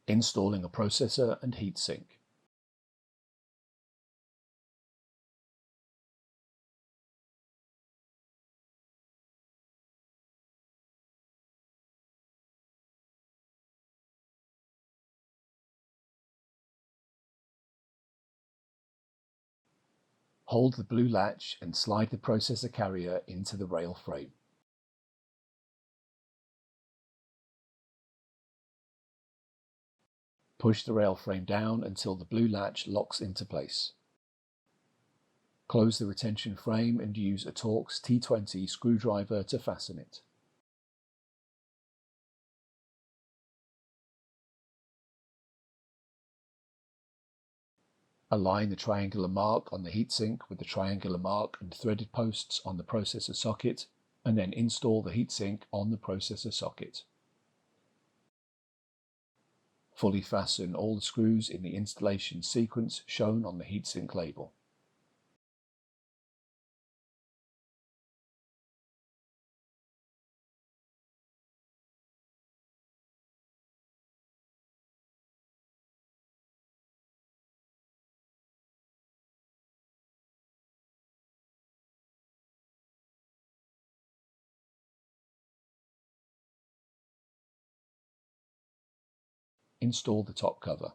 Installing a processor and heatsink. Hold the blue latch and slide the processor carrier into the rail frame. Push the rail frame down until the blue latch locks into place. Close the retention frame and use a Torx T20 screwdriver to fasten it. Align the triangular mark on the heatsink with the triangular mark and threaded posts on the processor socket, and then install the heatsink on the processor socket. Fully fasten all the screws in the installation sequence shown on the heatsink label. Install the top cover.